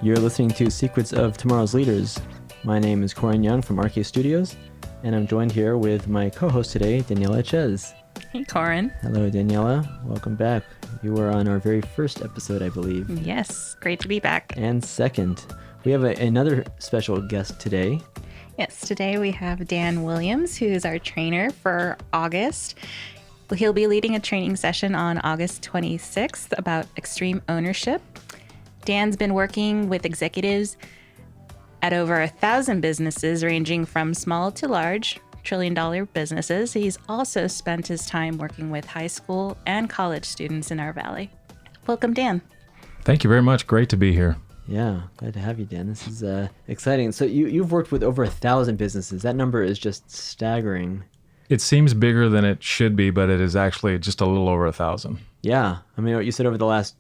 You're listening to Secrets of Tomorrow's Leaders. My name is Corin Young from RK Studios, and I'm joined here with my co-host today, Daniela Ches. Hey, Corin. Hello, Daniela. Welcome back. You were on our very first episode, I believe. Yes, great to be back. And second, we have another special guest today. Yes, today we have Dan Williams, who is our trainer for August. He'll be leading a training session on August 26th about extreme ownership. Dan's been working with executives at over 1,000 businesses, ranging from small to large, trillion-dollar businesses. He's also spent his time working with high school and college students in our valley. Welcome, Dan. Thank you very much. Great to be here. Yeah, glad to have you, Dan. This is exciting. So you've worked with over 1,000 businesses. That number is just staggering. It seems bigger than it should be, but it is actually just a little over 1,000. Yeah. I mean, what you said over the last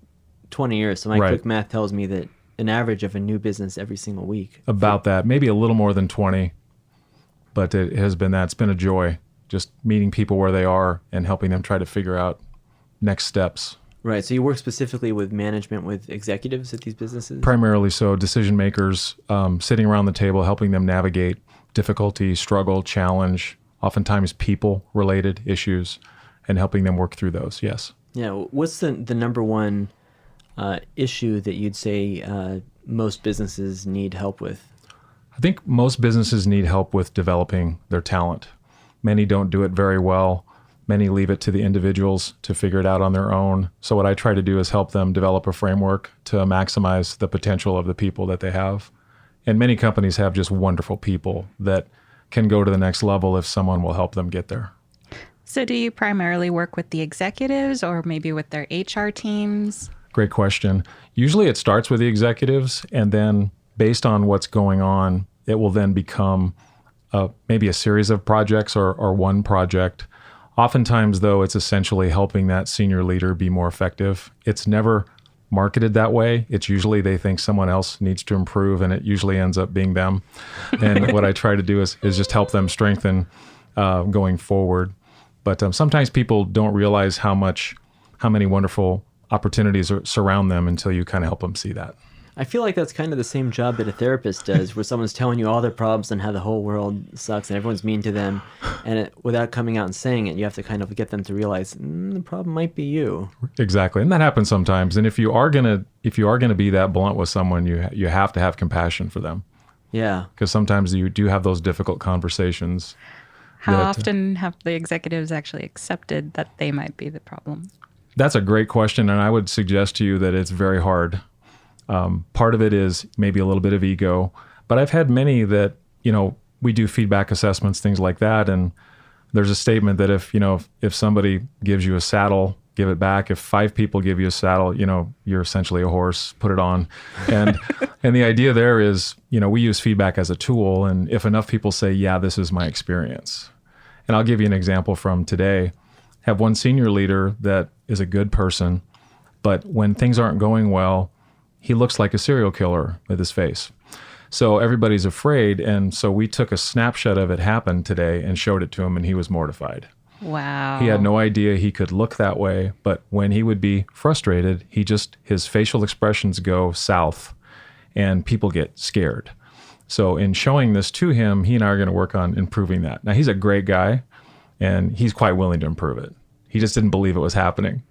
20 years. So my quick math tells me that an average of a new business every single week. About that, maybe a little more than 20, but it has been that. It's been a joy just meeting people where they are and helping them try to figure out next steps. Right. So you work specifically with management, with executives at these businesses? Primarily so, decision makers, sitting around the table, helping them navigate difficulty, struggle, challenge, oftentimes people-related issues, and helping them work through those, yes. Yeah. What's the number one issue that you'd say most businesses need help with? I think most businesses need help with developing their talent. Many don't do it very well. Many leave it to the individuals to figure it out on their own. So what I try to do is help them develop a framework to maximize the potential of the people that they have. And many companies have just wonderful people that can go to the next level if someone will help them get there. So do you primarily work with the executives or maybe with their HR teams? Great question. Usually it starts with the executives, and then based on what's going on, it will then become maybe a series of projects or one project. Oftentimes, though, it's essentially helping that senior leader be more effective. It's never marketed that way. It's usually they think someone else needs to improve, and it usually ends up being them. And what I try to do is just help them strengthen going forward. But sometimes people don't realize how many wonderful opportunities surround them until you kind of help them see that. I feel like that's kind of the same job that a therapist does, where someone's telling you all their problems and how the whole world sucks and everyone's mean to them. And without coming out and saying it, you have to kind of get them to realize the problem might be you. Exactly. And that happens sometimes. And if you are gonna be that blunt with someone, you have to have compassion for them. Yeah. Because sometimes you do have those difficult conversations. How often have the executives actually accepted that they might be the problem? That's a great question, and I would suggest to you that it's very hard. Part of it is maybe a little bit of ego, but I've had many that, we do feedback assessments, things like that, and there's a statement that if somebody gives you a saddle, give it back. If 5 people give you a saddle, you're essentially a horse, put it on. And and the idea there is, we use feedback as a tool, and if enough people say, yeah, this is my experience. And I'll give you an example from today. Have one senior leader that is a good person, but when things aren't going well, he looks like a serial killer with his face. So everybody's afraid, and so we took a snapshot of it happen today and showed it to him, and he was mortified. Wow. He had no idea he could look that way, but when he would be frustrated, his facial expressions go south, and people get scared. So in showing this to him, he and I are going to work on improving that. Now, he's a great guy, and he's quite willing to improve it. He just didn't believe it was happening.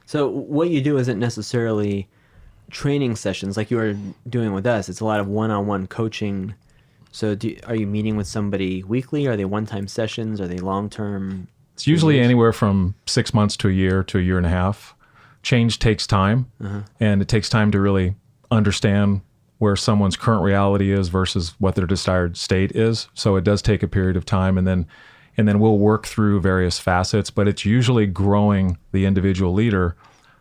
So what you do isn't necessarily training sessions like you are doing with us. It's a lot of one-on-one coaching. So are you meeting with somebody weekly? Are they one-time sessions? Are they long-term? It's usually anywhere from 6 months to a year and a half. Change takes time, and it takes time to really understand where someone's current reality is versus what their desired state is. So it does take a period of time, and then we'll work through various facets, but it's usually growing the individual leader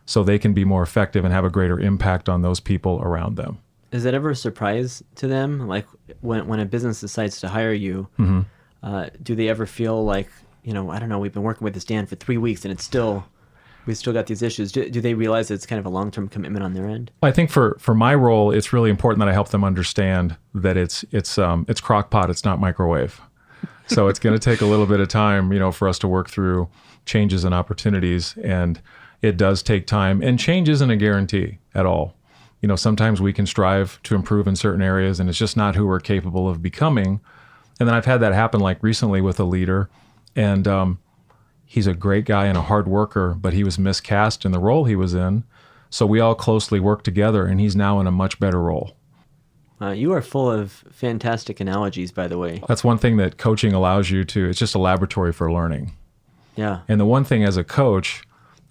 so they can be more effective and have a greater impact on those people around them. Is that ever a surprise to them? Like when a business decides to hire you, do they ever feel like, I don't know, we've been working with this Dan for 3 weeks and we still got these issues. Do they realize that it's kind of a long-term commitment on their end? I think for my role, it's really important that I help them understand that it's crock pot, it's not microwave. So it's going to take a little bit of time, for us to work through changes and opportunities. And it does take time. And change isn't a guarantee at all. sometimes we can strive to improve in certain areas and it's just not who we're capable of becoming. And then I've had that happen like recently with a leader, and he's a great guy and a hard worker, but he was miscast in the role he was in. So we all closely worked together, and he's now in a much better role. You are full of fantastic analogies, by the way. That's one thing that coaching allows you to, it's just a laboratory for learning. Yeah. And the one thing as a coach,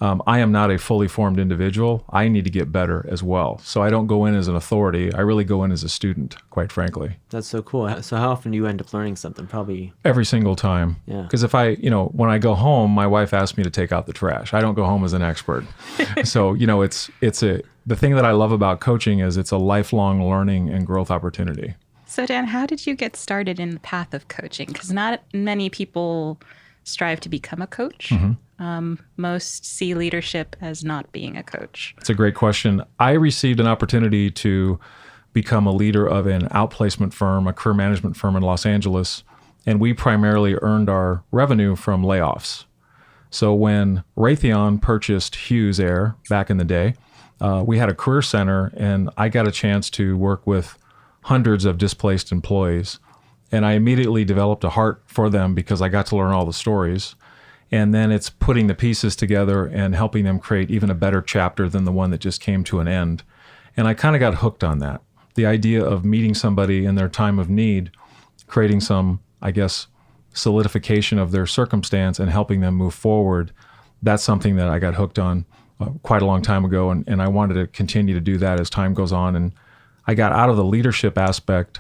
I am not a fully formed individual. I need to get better as well. So I don't go in as an authority. I really go in as a student, quite frankly. That's so cool. So how often do you end up learning something? Probably every single time. Yeah. Because if when I go home, my wife asks me to take out the trash. I don't go home as an expert. So, the thing that I love about coaching is it's a lifelong learning and growth opportunity. So Dan, how did you get started in the path of coaching? Because not many people strive to become a coach. Most see leadership as not being a coach. It's a great question. I received an opportunity to become a leader of an outplacement firm, a career management firm in Los Angeles, and we primarily earned our revenue from layoffs. So when Raytheon purchased Hughes Air back in the day, we had a career center, and I got a chance to work with hundreds of displaced employees. And I immediately developed a heart for them because I got to learn all the stories. And then it's putting the pieces together and helping them create even a better chapter than the one that just came to an end. And I kind of got hooked on that. The idea of meeting somebody in their time of need, creating some, solidification of their circumstance and helping them move forward, that's something that I got hooked on quite a long time ago. And I wanted to continue to do that as time goes on. And I got out of the leadership aspect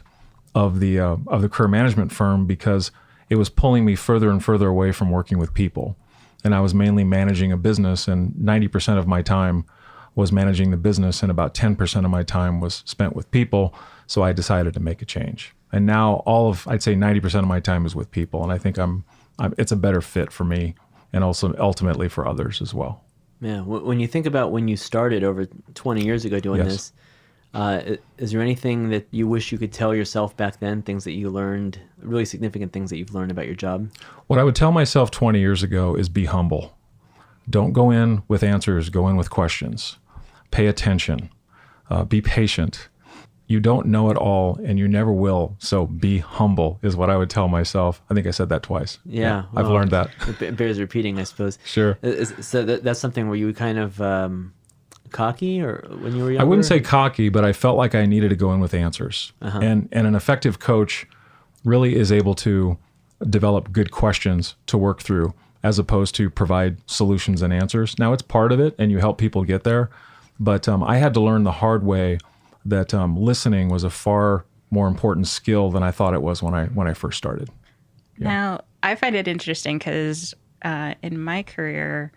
of the career management firm because it was pulling me further and further away from working with people. And I was mainly managing a business, and 90% of my time was managing the business, and about 10% of my time was spent with people. So I decided to make a change. And now I'd say 90% of my time is with people. And I think it's a better fit for me and also ultimately for others as well. Yeah. When you think about when you started over 20 years ago doing Yes. this, is there anything that you wish you could tell yourself back then, things that you learned, really significant things that you've learned about your job? What I would tell myself 20 years ago is be humble. Don't go in with answers, go in with questions. Pay attention. Be patient. You don't know it all, and you never will, so be humble is what I would tell myself. I think I said that twice. Yeah. I've learned that. It bears repeating, I suppose. Sure. So that's something where you kind of cocky, or when you were younger? I wouldn't say cocky, but I felt like I needed to go in with answers. And an effective coach really is able to develop good questions to work through as opposed to provide solutions and answers. Now, it's part of it, and you help people get there. But I had to learn the hard way that listening was a far more important skill than I thought it was when I first started. Yeah. Now, I find it interesting because in my career,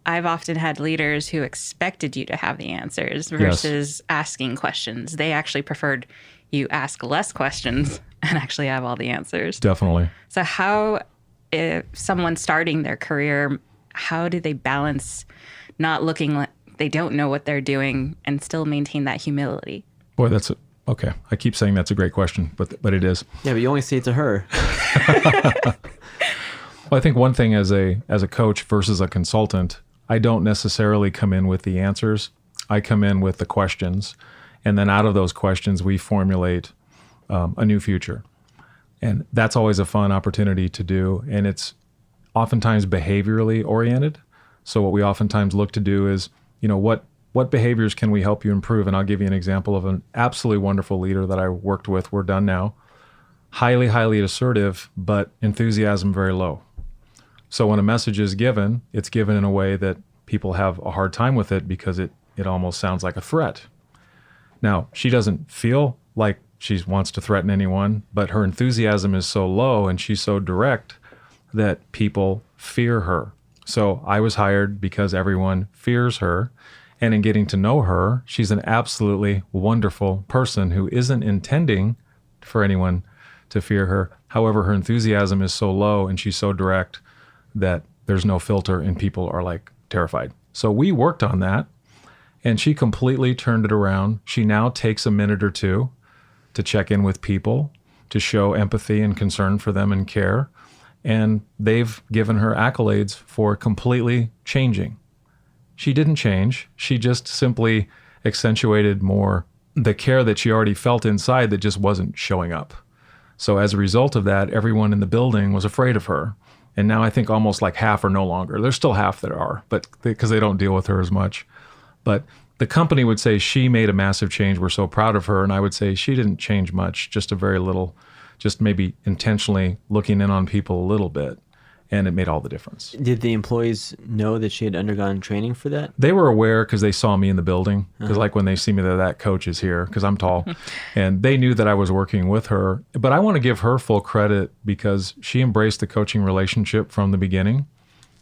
I've often had leaders who expected you to have the answers versus asking questions. They actually preferred you ask less questions and actually have all the answers. Definitely. So how, if someone's starting their career, how do they balance not looking like they don't know what they're doing and still maintain that humility? Boy, okay. I keep saying that's a great question, but it is. Yeah, but you only say it to her. Well, I think one thing as a coach versus a consultant, I don't necessarily come in with the answers. I come in with the questions, and then out of those questions, we formulate a new future. And that's always a fun opportunity to do, and it's oftentimes behaviorally oriented. So what we oftentimes look to do is, what behaviors can we help you improve? And I'll give you an example of an absolutely wonderful leader that I worked with. We're done now. Highly, highly assertive, but enthusiasm very low. So when a message is given, it's given in a way that people have a hard time with it because it almost sounds like a threat. Now, she doesn't feel like she wants to threaten anyone, but her enthusiasm is so low and she's so direct that people fear her. So I was hired because everyone fears her. And in getting to know her, she's an absolutely wonderful person who isn't intending for anyone to fear her. However, her enthusiasm is so low and she's so direct that there's no filter and people are like terrified. So we worked on that, and she completely turned it around. She now takes a minute or two to check in with people, to show empathy and concern for them and care. And they've given her accolades for completely changing. She didn't change. She just simply accentuated more the care that she already felt inside that just wasn't showing up. So as a result of that, everyone in the building was afraid of her. And now I think almost like half are no longer. There's still half that are, but because they don't deal with her as much. But the company would say she made a massive change. We're so proud of her. And I would say she didn't change much, just a very little, just maybe intentionally looking in on people a little bit. And it made all the difference. Did the employees know that she had undergone training for that? They were aware because they saw me in the building. Because like when they see me, that coach is here because I'm tall. And they knew that I was working with her. But I want to give her full credit because she embraced the coaching relationship from the beginning.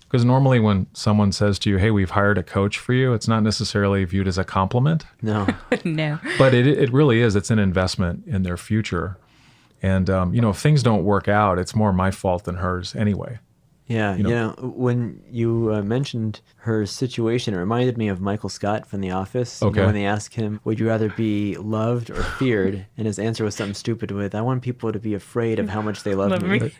Because normally when someone says to you, hey, we've hired a coach for you, it's not necessarily viewed as a compliment. No. No. But it really is. It's an investment in their future. And, if things don't work out, it's more my fault than hers anyway. Yeah, when you mentioned her situation, it reminded me of Michael Scott from The Office. Okay. When they asked him, would you rather be loved or feared? And his answer was something stupid with, I want people to be afraid of how much they love me.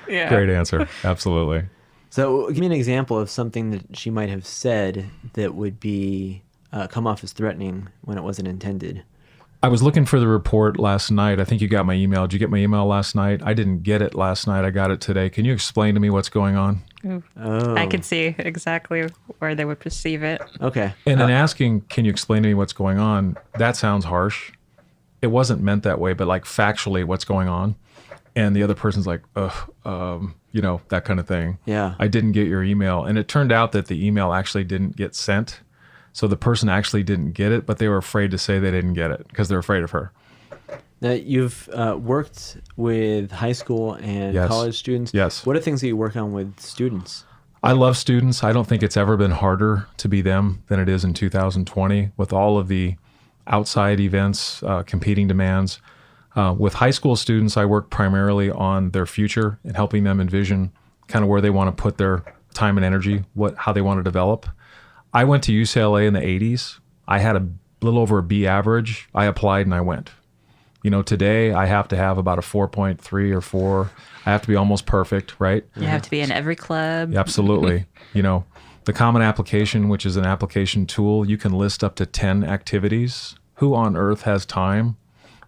Yeah. Great answer. Absolutely. So give me an example of something that she might have said that would be come off as threatening when it wasn't intended. I was looking for the report last night. I think you got my email. Did you get my email last night? I didn't get it last night. I got it today. Can you explain to me what's going on? Oh. I could see exactly where they would perceive it. Okay. And then asking, can you explain to me what's going on? That sounds harsh. It wasn't meant that way, but like factually what's going on. And the other person's like, that kind of thing. Yeah. I didn't get your email. And it turned out that the email actually didn't get sent. So the person actually didn't get it, but they were afraid to say they didn't get it because they're afraid of her. Now, you've worked with high school and Yes. college students. Yes. What are things that you work on with students? I love students. I don't think it's ever been harder to be them than it is in 2020 with all of the outside events, competing demands. With high school students, I work primarily on their future and helping them envision kind of where they want to put their time and energy, how they want to develop. I went to UCLA in the 80s. I had a little over a B average. I applied and I went. Today I have to have about a 4.3 or 4. I have to be almost perfect, right? You have to be in every club. Absolutely. The Common Application, which is an application tool, you can list up to 10 activities. Who on earth has time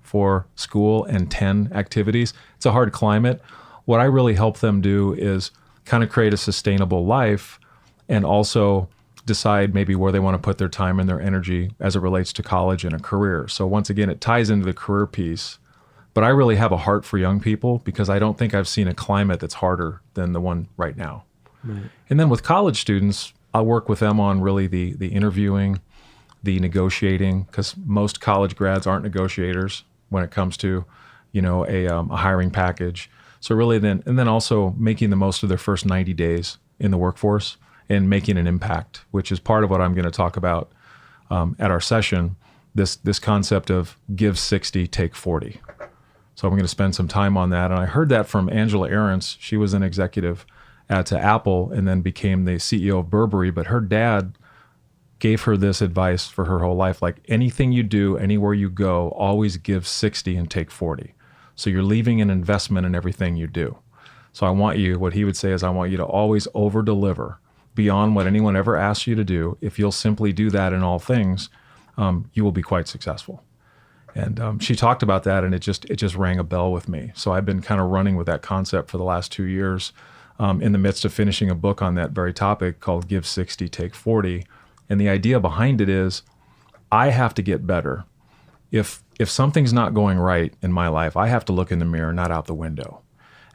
for school and 10 activities? It's a hard climate. What I really help them do is kind of create a sustainable life and also decide maybe where they want to put their time and their energy as it relates to college and a career. So once again, it ties into the career piece. But I really have a heart for young people because I don't think I've seen a climate that's harder than the one right now. Right. And then with college students, I'll work with them on really the interviewing, the negotiating, because most college grads aren't negotiators when it comes to, a hiring package. So really and then also making the most of their first 90 days in the workforce and making an impact, which is part of what I'm going to talk about at our session, this concept of give 60, take 40. So I'm going to spend some time on that. And I heard that from Angela Ahrens. She was an executive at Apple and then became the CEO of Burberry. But her dad gave her this advice for her whole life, like anything you do, anywhere you go, always give 60 and take 40. So you're leaving an investment in everything you do. So what he would say is, I want you to always over-deliver beyond what anyone ever asks you to do. If you'll simply do that in all things, you will be quite successful. And she talked about that, and it just rang a bell with me. So I've been kind of running with that concept for the last 2 years in the midst of finishing a book on that very topic called Give 60, Take 40. And the idea behind it is I have to get better. If something's not going right in my life, I have to look in the mirror, not out the window.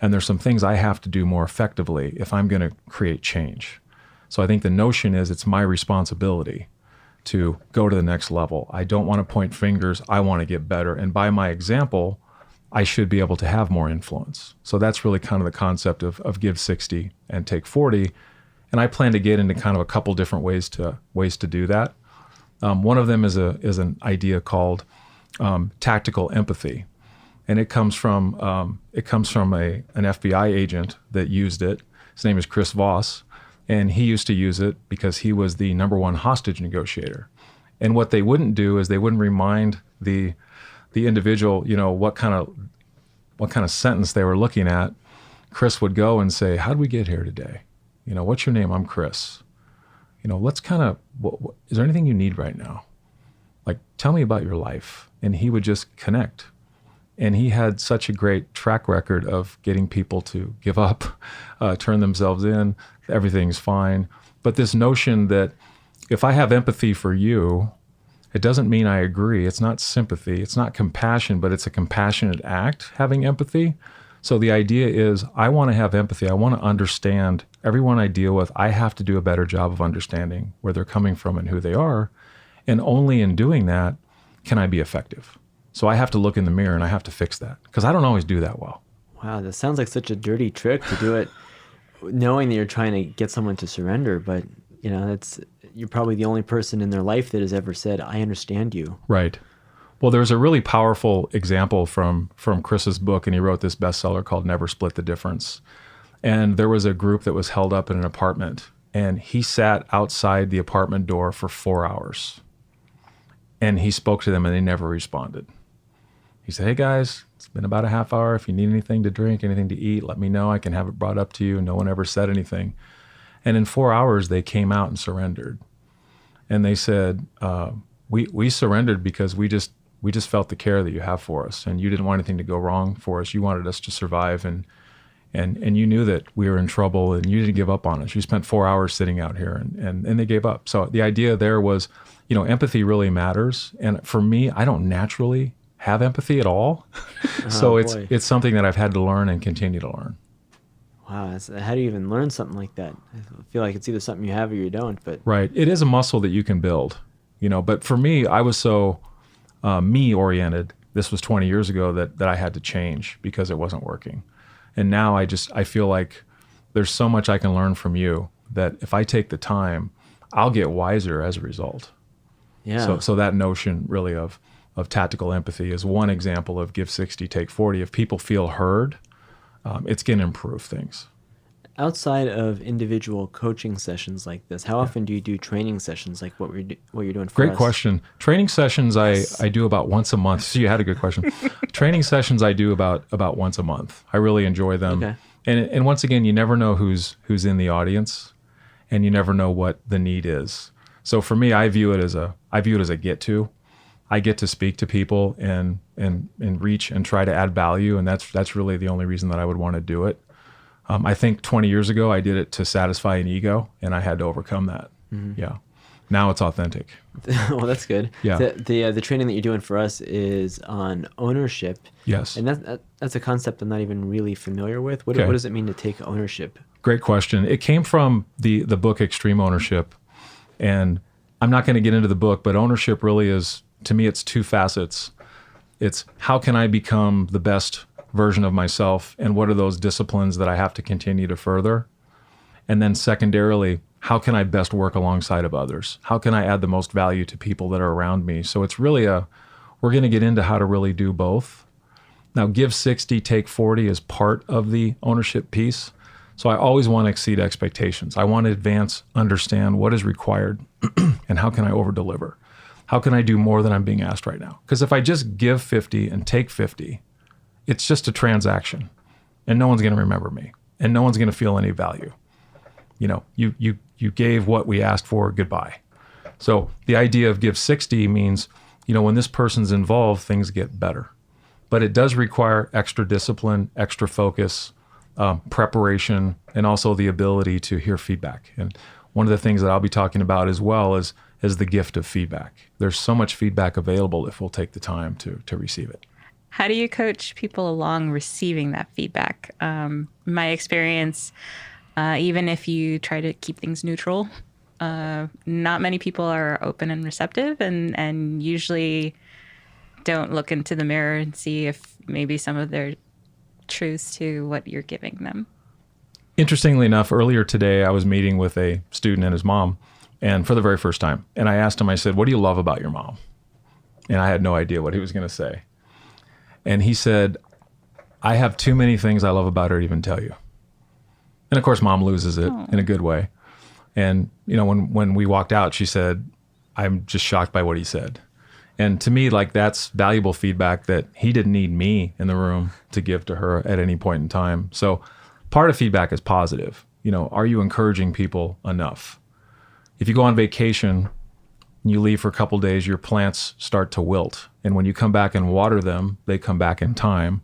And there's some things I have to do more effectively if I'm going to create change. So I think the notion is it's my responsibility to go to the next level. I don't want to point fingers. I want to get better. And by my example, I should be able to have more influence. So that's really kind of the concept of give 60 and take 40. And I plan to get into kind of a couple different ways to do that. One of them is an idea called tactical empathy. And it comes from an FBI agent that used it. His name is Chris Voss. And he used to use it because he was the #1 hostage negotiator. And what they wouldn't do is they wouldn't remind the individual, what kind of sentence they were looking at. Chris would go and say, "How did we get here today? What's your name? I'm Chris. Let's kind of, is there anything you need right now? like, tell me about your life. And he would just connect. And he had such a great track record of getting people to give up, turn themselves in, everything's fine. But this notion that if I have empathy for you, it doesn't mean I agree. It's not sympathy. It's not compassion, but it's a compassionate act, having empathy. So the idea is I want to have empathy. I want to understand everyone I deal with. I have to do a better job of understanding where they're coming from and who they are. And only in doing that can I be effective. So I have to look in the mirror and I have to fix that because I don't always do that well. Wow, that sounds like such a dirty trick to do it knowing that you're trying to get someone to surrender, but you're probably the only person in their life that has ever said, I understand you. Right. Well, there's a really powerful example from Chris's book, and he wrote this bestseller called Never Split the Difference. And there was a group that was held up in an apartment, and he sat outside the apartment door for 4 hours. And he spoke to them, and they never responded. He said, hey, guys, it's been about a half hour. If you need anything to drink, anything to eat, let me know. I can have it brought up to you. No one ever said anything. And in 4 hours, they came out and surrendered. And they said, we surrendered because we just felt the care that you have for us. And you didn't want anything to go wrong for us. You wanted us to survive. And you knew that we were in trouble and you didn't give up on us. You spent 4 hours sitting out here and they gave up. So the idea there was, empathy really matters. And for me, I don't naturally have empathy at all. So it's something that I've had to learn and continue to learn. Wow, how do you even learn something like that? I feel like it's either something you have or you don't. But right, it is a muscle that you can build, But for me, I was so me-oriented. This was 20 years ago that I had to change because it wasn't working. And now I feel like there's so much I can learn from you that if I take the time, I'll get wiser as a result. Yeah. So that notion really of tactical empathy is one example of give 60, take 40. If people feel heard, it's going to improve things. Outside of individual coaching sessions like this, how often do you do training sessions like what you're doing for us? Great question. Training sessions I do about once a month. So you had a good question. Training sessions I do about once a month. I really enjoy them. Okay. And once again, you never know who's in the audience, and you never know what the need is. So for me, I view it as a get to. I get to speak to people and reach and try to add value, and that's really the only reason that I would want to do it. I think 20 years ago I did it to satisfy an ego, and I had to overcome that. Mm-hmm. Yeah. Now it's authentic. Well, that's good. Yeah. The training that you're doing for us is on ownership. Yes. And that's a concept I'm not even really familiar with. What does it mean to take ownership? Great question. It came from the book Extreme Ownership, and I'm not going to get into the book, but ownership really is, to me, it's two facets. It's how can I become the best version of myself, and what are those disciplines that I have to continue to further? And then secondarily, how can I best work alongside of others? How can I add the most value to people that are around me? So it's really we're going to get into how to really do both. Now, give 60, take 40 is part of the ownership piece. So I always want to exceed expectations. I want to advance, understand what is required, and how can I over-deliver? How can I do more than I'm being asked right now? Because if I just give 50 and take 50, it's just a transaction, and no one's going to remember me, and no one's going to feel any value. You gave what we asked for, goodbye. So the idea of give 60 means, when this person's involved, things get better. But it does require extra discipline, extra focus, preparation, and also the ability to hear feedback. And one of the things that I'll be talking about as well is the gift of feedback. There's so much feedback available if we'll take the time to receive it. How do you coach people along receiving that feedback? My experience, even if you try to keep things neutral, not many people are open and receptive, and usually don't look into the mirror and see if maybe some of their truths to what you're giving them. Interestingly enough, earlier today, I was meeting with a student and his mom, and for the very first time. And I asked him, I said, what do you love about your mom? And I had no idea what he was going to say. And he said, I have too many things I love about her to even tell you. And of course, mom loses it in a good way. And, when we walked out, she said, I'm just shocked by what he said. And to me, that's valuable feedback that he didn't need me in the room to give to her at any point in time. So part of feedback is positive. Are you encouraging people enough? If you go on vacation, you leave for a couple days, your plants start to wilt. And when you come back and water them, they come back in time.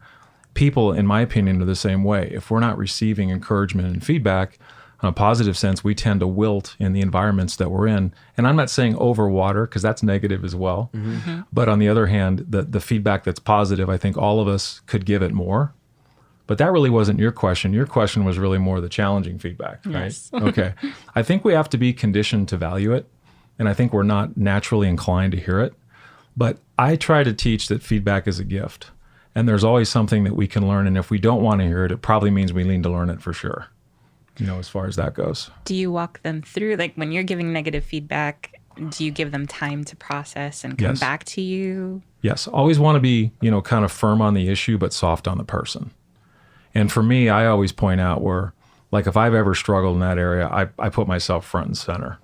People, in my opinion, are the same way. If we're not receiving encouragement and feedback, in a positive sense, we tend to wilt in the environments that we're in. And I'm not saying overwater, because that's negative as well. Mm-hmm. But on the other hand, the feedback that's positive, I think all of us could give it more. But that really wasn't your question. Your question was really more the challenging feedback, right? Yes. Okay. I think we have to be conditioned to value it. And I think we're not naturally inclined to hear it. But I try to teach that feedback is a gift. And there's always something that we can learn. And if we don't want to hear it, it probably means we need to learn it for sure, as far as that goes. Do you walk them through, like when you're giving negative feedback, do you give them time to process and come back to you? Yes. Always want to be, kind of firm on the issue, but soft on the person. And for me, I always point out where, like, if I've ever struggled in that area, I put myself front and center.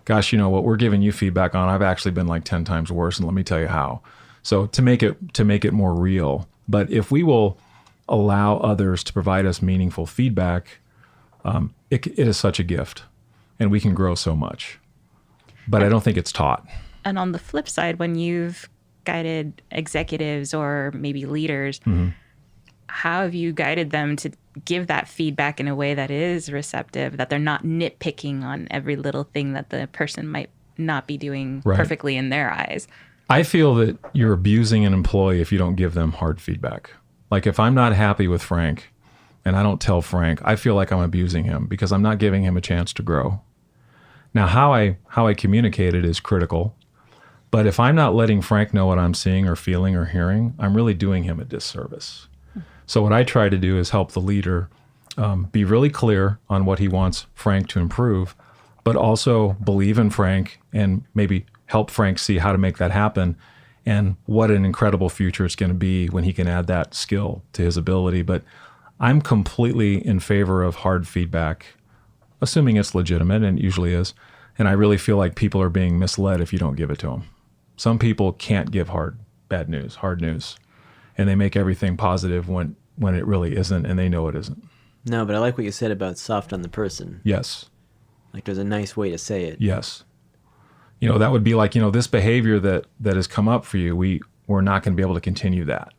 Gosh, what we're giving you feedback on, I've actually been like 10 times worse, and let me tell you how. So to make it more real. But if we will allow others to provide us meaningful feedback, it is such a gift, and we can grow so much. But I don't think it's taught. And on the flip side, when you've guided executives or maybe leaders, how have you guided them to give that feedback in a way that is receptive, that they're not nitpicking on every little thing that the person might not be doing perfectly in their eyes? I feel that you're abusing an employee if you don't give them hard feedback. Like if I'm not happy with Frank and I don't tell Frank, I feel like I'm abusing him because I'm not giving him a chance to grow. Now, how I communicate it is critical. But if I'm not letting Frank know what I'm seeing or feeling or hearing, I'm really doing him a disservice. So what I try to do is help the leader be really clear on what he wants Frank to improve, but also believe in Frank and maybe help Frank see how to make that happen and what an incredible future it's going to be when he can add that skill to his ability. But I'm completely in favor of hard feedback, assuming it's legitimate, and it usually is. And I really feel like people are being misled if you don't give it to them. Some people can't give hard news, and they make everything positive when it really isn't, and they know it isn't. No, but I like what you said about soft on the person. Yes. Like there's a nice way to say it. Yes. That would be like, this behavior that has come up for you, we're not going to be able to continue that,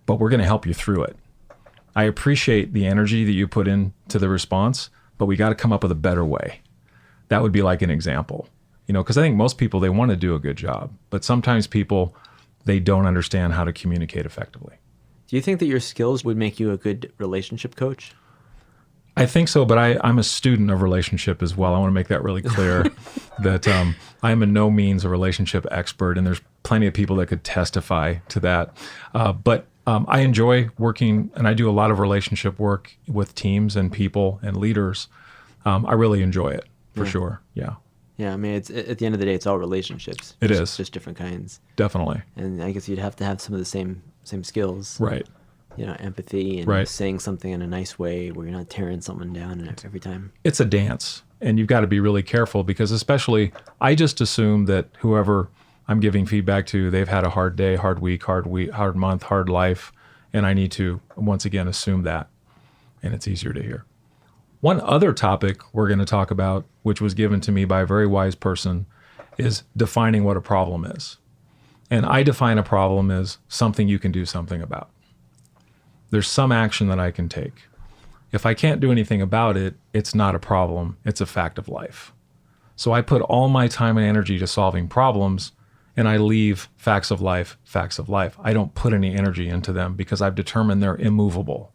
but we're going to help you through it. I appreciate the energy that you put into the response, but we got to come up with a better way. That would be like an example, because I think most people, they want to do a good job, but sometimes people, they don't understand how to communicate effectively. Do you think that your skills would make you a good relationship coach? I think so, but I'm a student of relationship as well. I want to make that really clear that I am in no means a relationship expert, and there's plenty of people that could testify to that. But I enjoy working, and I do a lot of relationship work with teams and people and leaders. I really enjoy it, for sure. Yeah. Yeah, I mean, it's at the end of the day, it's all relationships. It is. Just different kinds. Definitely. And I guess you'd have to have some of the same skills. Right. Empathy and saying something in a nice way where you're not tearing someone down every time. It's a dance, and you've got to be really careful because especially I just assume that whoever I'm giving feedback to, they've had a hard day, hard week, hard month, hard life, and I need to, once again, assume that, and it's easier to hear. One other topic we're going to talk about, which was given to me by a very wise person, is defining what a problem is. And I define a problem as something you can do something about. There's some action that I can take. If I can't do anything about it, it's not a problem. It's a fact of life. So I put all my time and energy to solving problems, and I leave facts of life. I don't put any energy into them because I've determined they're immovable.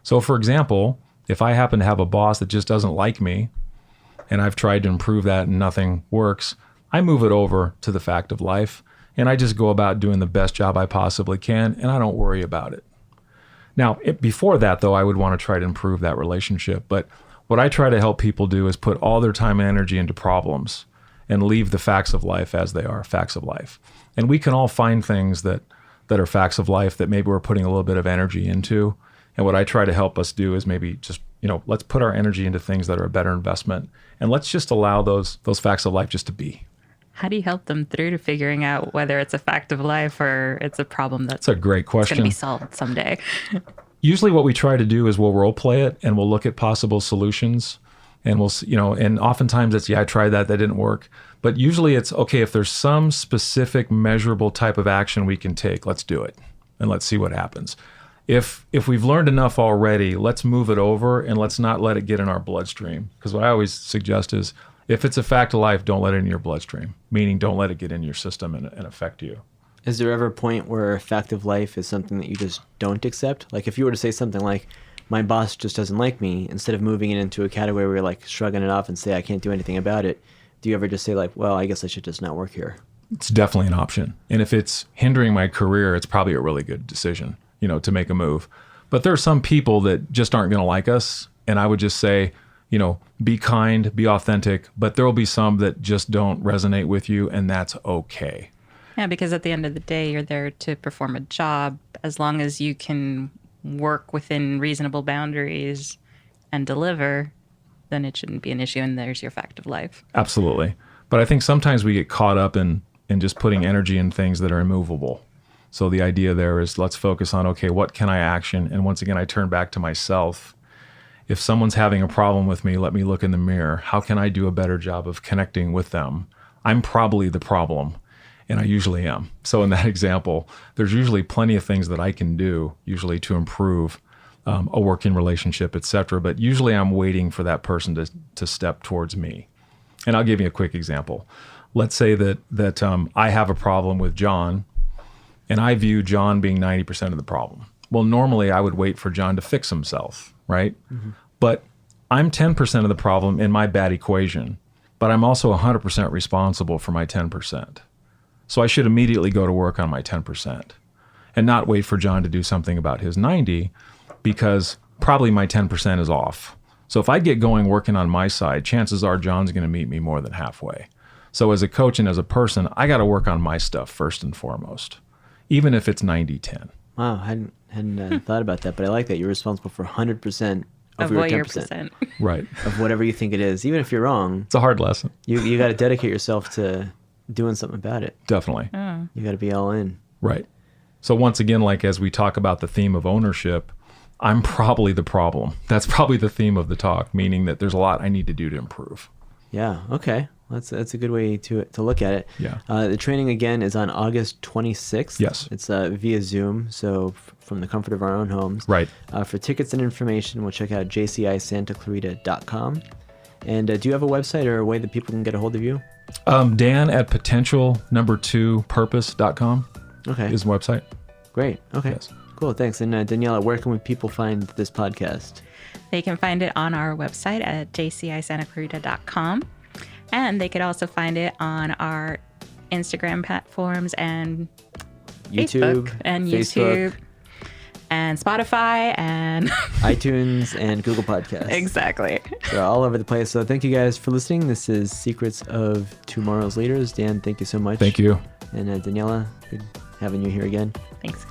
So for example, if I happen to have a boss that just doesn't like me, and I've tried to improve that and nothing works, I move it over to the fact of life, and I just go about doing the best job I possibly can, and I don't worry about it. Now, before that, though, I would want to try to improve that relationship. But what I try to help people do is put all their time and energy into problems and leave the facts of life as they are, facts of life. And we can all find things that are facts of life that maybe we're putting a little bit of energy into. And what I try to help us do is maybe just, let's put our energy into things that are a better investment. And let's just allow those facts of life just to be. How do you help them through to figuring out whether it's a fact of life or it's a problem that's a great question. Going to be solved someday? Usually what we try to do is we'll role play it and we'll look at possible solutions and we'll, and oftentimes it's, I tried that didn't work. But usually it's, okay, if there's some specific measurable type of action we can take, let's do it and let's see what happens. If we've learned enough already, let's move it over and let's not let it get in our bloodstream. Because what I always suggest is, if it's a fact of life, don't let it in your bloodstream, meaning don't let it get in your system and affect you. Is there ever a point where a fact of life is something that you just don't accept? Like if you were to say something like, my boss just doesn't like me, instead of moving it into a category where you're like shrugging it off and say, I can't do anything about it, do you ever just say like, well, I guess I should just not work here? It's definitely an option. And if it's hindering my career, it's probably a really good decision, to make a move. But there are some people that just aren't going to like us. And I would just say, be kind, be authentic, but there will be some that just don't resonate with you, and that's okay. Yeah, because at the end of the day, you're there to perform a job. As long as you can work within reasonable boundaries and deliver, then it shouldn't be an issue, and there's your fact of life. Absolutely. But I think sometimes we get caught up in just putting energy in things that are immovable. So the idea there is, let's focus on, okay, what can I action? And once again, I turn back to myself. If someone's having a problem with me, let me look in the mirror. How can I do a better job of connecting with them? I'm probably the problem, and I usually am. So in that example, there's usually plenty of things that I can do, usually to improve a working relationship, etc. But usually I'm waiting for that person to step towards me. And I'll give you a quick example. Let's say that I have a problem with John, and I view John being 90% of the problem. Well, normally I would wait for John to fix himself, right? Mm-hmm. But I'm 10% of the problem in my bad equation, but I'm also 100% responsible for my 10%. So I should immediately go to work on my 10% and not wait for John to do something about his 90, because probably my 10% is off. So if I get going working on my side, chances are John's going to meet me more than halfway. So as a coach and as a person, I got to work on my stuff first and foremost, even if it's 90-10. Wow, I hadn't thought about that, but I like that. You're responsible for 100% of your 10%. Right. Of whatever you think it is. Even if you're wrong. It's a hard lesson. You got to dedicate yourself to doing something about it. Definitely. Oh. You got to be all in. Right. So once again, like as we talk about the theme of ownership, I'm probably the problem. That's probably the theme of the talk, meaning that there's a lot I need to do to improve. Yeah. Okay. That's a good way to look at it. Yeah. The training again is on August 26th. Yes. It's via Zoom, so from the comfort of our own homes. Right. For tickets and information, we'll check out jcisantaclarita.com. And do you have a website or a way that people can get a hold of you? Dan at potential2purpose.com. Okay. Is the website. Great. Okay. Yes. Cool. Thanks. And Daniela, where can people find this podcast? They can find it on our website at jcisantaclarita.com. And they could also find it on our Instagram platforms and YouTube, Facebook and Facebook, YouTube and Spotify and iTunes and Google Podcasts. Exactly. So all over the place. So thank you guys for listening. This is Secrets of Tomorrow's Leaders. Dan, thank you so much. Thank you. And Daniela, good having you here again. Thanks.